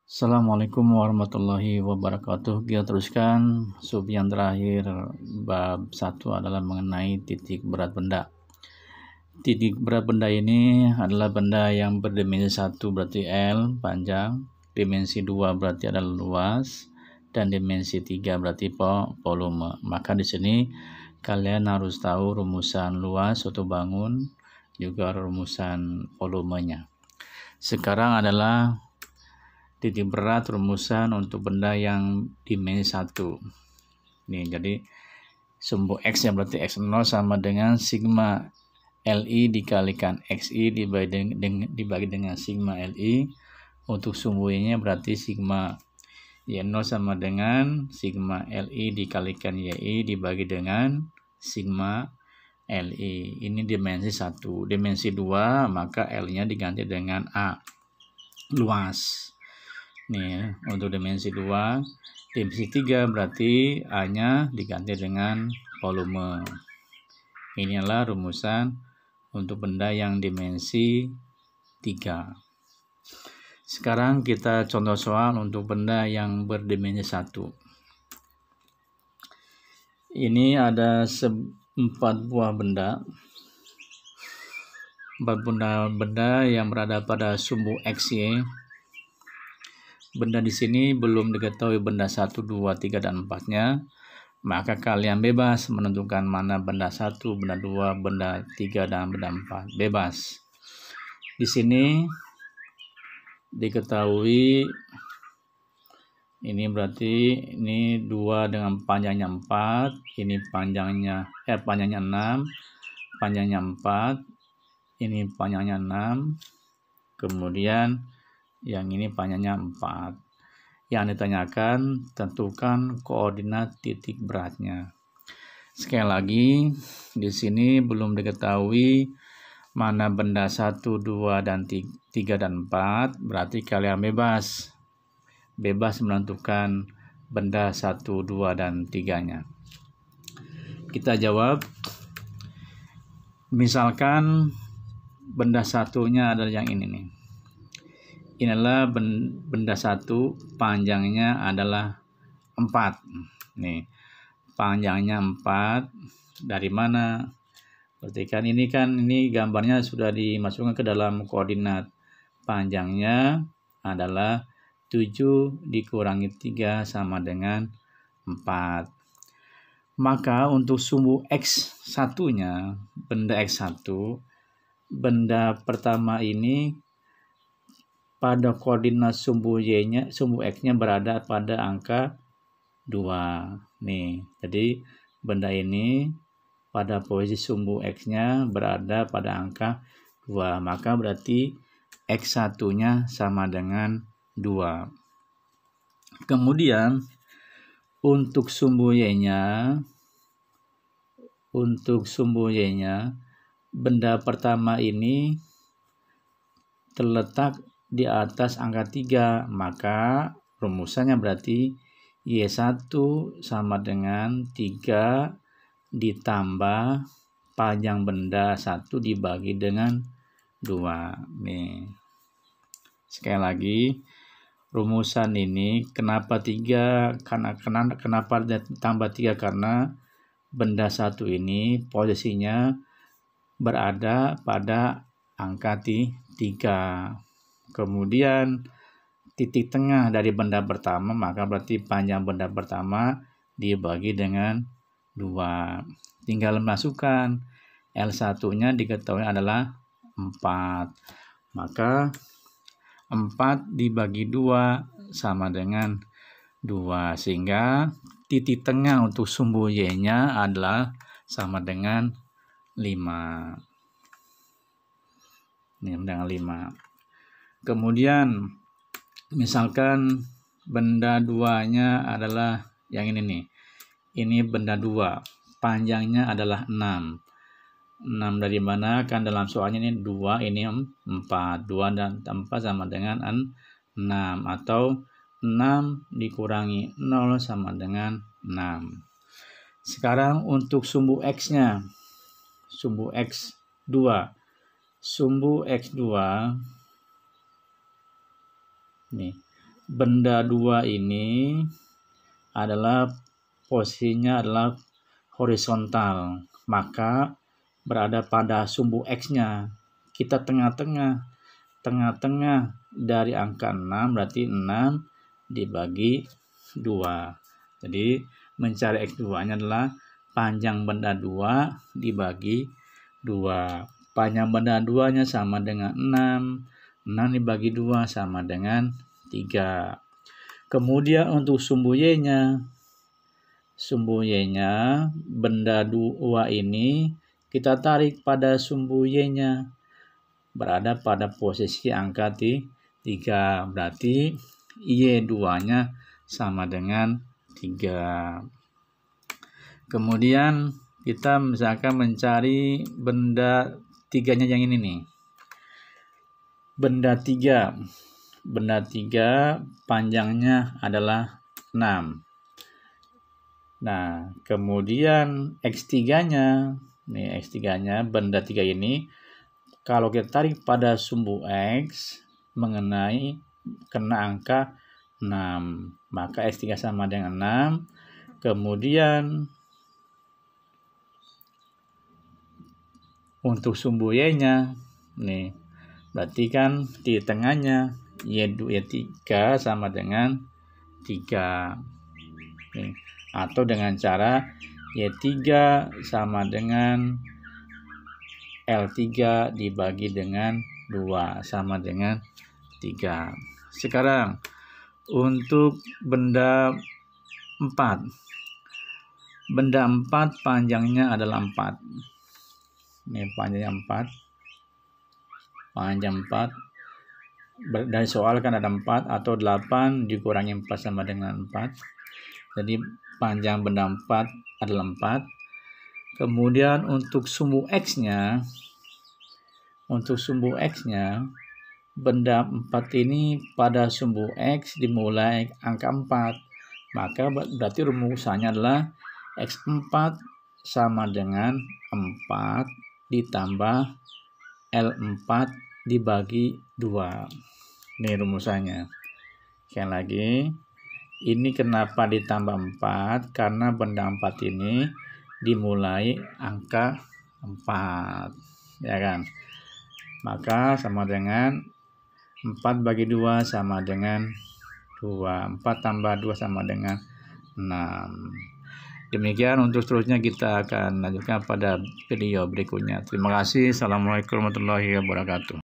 Assalamualaikum warahmatullahi wabarakatuh. Kita teruskan sub yang terakhir, bab 1 adalah mengenai titik berat benda. Titik berat benda ini adalah benda yang berdimensi 1 berarti L panjang, dimensi 2 berarti adalah luas, dan dimensi 3 berarti volume. Maka di sini kalian harus tahu rumusan luas suatu bangun, juga rumusan volumenya. Sekarang adalah titik berat rumusan untuk benda yang dimensi 1. Nih, jadi sumbu X yang berarti X0 sama dengan sigma LI dikalikan XI dibagi dengan sigma LI. Untuk sumbu Y-nya berarti sigma Y0 sama dengan sigma LI dikalikan YI dibagi dengan sigma LI. Ini dimensi 1. Dimensi 2 maka L-nya diganti dengan A, luas. Nih, untuk dimensi 2, dimensi 3 berarti A-nya diganti dengan volume. Inilah rumusan untuk benda yang dimensi 3. Sekarang kita contoh soal untuk benda yang berdimensi 1. Ini ada 4 buah benda. 4 benda yang berada pada sumbu XY. Benda di sini belum diketahui benda 1, 2, 3, dan 4-nya. Maka kalian bebas menentukan mana benda 1, benda 2, benda 3, dan benda 4. Bebas. Di sini diketahui ini berarti ini 2 dengan panjangnya 4, ini panjangnya 6, panjangnya 4, ini panjangnya 6, kemudian yang ini panjangnya 4. Yang ditanyakan, tentukan koordinat titik beratnya. Sekali lagi, di sini belum diketahui mana benda 1, 2, dan 3, dan 4. Berarti kalian bebas menentukan benda 1, 2, dan 3-nya. Kita jawab. Misalkan benda satunya adalah yang ini nih. Inilah benda 1, panjangnya adalah 4. Nih, panjangnya 4. Dari mana? Berarti kan ini gambarnya sudah dimasukkan ke dalam koordinat. Panjangnya adalah 7 dikurangi 3 sama dengan 4. Maka untuk sumbu X1-nya, benda X1, benda pertama ini pada koordinat sumbu Y-nya, sumbu X-nya berada pada angka 2. Nih, jadi benda ini pada posisi sumbu X-nya berada pada angka 2. Maka berarti X1-nya sama dengan 2. Kemudian untuk sumbu Y-nya, benda pertama ini terletak di atas angka 3, maka rumusannya berarti Y1 sama dengan 3 ditambah panjang benda 1 dibagi dengan 2. Nih. Sekali lagi, rumusan ini kenapa 3? Kenapa tambah 3? Karena benda 1 ini posisinya berada pada angka 3. Kemudian titik tengah dari benda pertama, maka berarti panjang benda pertama dibagi dengan 2. Tinggal masukkan L1-nya diketahui adalah 4. Maka 4 dibagi 2 sama dengan 2. Sehingga titik tengah untuk sumbu Y-nya adalah sama dengan 5. Ini dengan 5. Kemudian misalkan benda 2-nya adalah yang ini nih. Ini benda 2, panjangnya adalah 6. 6 dari mana? Kan dalam soalnya ini 2, ini 4. 2 dan 4 sama dengan 6. Atau 6 dikurangi 0 sama dengan 6. Sekarang untuk sumbu X-nya. Sumbu X2. Sumbu X2 nih. benda 2 ini adalah posisinya adalah horizontal, maka berada pada sumbu X-nya. Kita tengah-tengah dari angka 6 berarti 6 dibagi 2. Jadi mencari X2-nya adalah panjang benda 2 dibagi 2. Panjang benda 2-nya sama dengan 6. 6 dibagi 2 sama dengan 3. Kemudian untuk sumbu Y-nya. Sumbu Y-nya benda 2 ini kita tarik pada sumbu Y-nya. Berada pada posisi angka 3. Berarti Y2-nya sama dengan 3. Kemudian kita misalkan mencari benda 3-nya yang ini nih. Benda 3 panjangnya adalah 6. Nah, kemudian X3-nya, nih X3-nya benda 3 ini kalau kita tarik pada sumbu X kena angka 6, maka X3 sama dengan 6. Kemudian untuk sumbu Y-nya nih, berarti kan di tengahnya Y3 sama dengan 3 nih. Atau dengan cara Y3 sama dengan L3 dibagi dengan 2 sama dengan 3. Sekarang untuk benda 4. Benda 4 panjangnya adalah 4. Ini panjangnya 4. Panjang 4. Dari soal kan ada 4 atau 8 dikurangi 4 sama dengan 4. Jadi panjang benda 4 adalah 4. Kemudian untuk sumbu X-nya, benda 4 ini pada sumbu X dimulai angka 4. Maka berarti rumusannya adalah X4 sama dengan 4 ditambah L4 dibagi 2. Ini rumusannya. Sekali lagi, ini kenapa ditambah 4? Karena benda 4 ini dimulai angka 4, ya kan? Maka sama dengan 4 bagi 2 sama dengan 2. 4 tambah 2 sama dengan 6. Demikian, untuk seterusnya kita akan lanjutkan pada video berikutnya. Terima kasih. Assalamualaikum warahmatullahi wabarakatuh.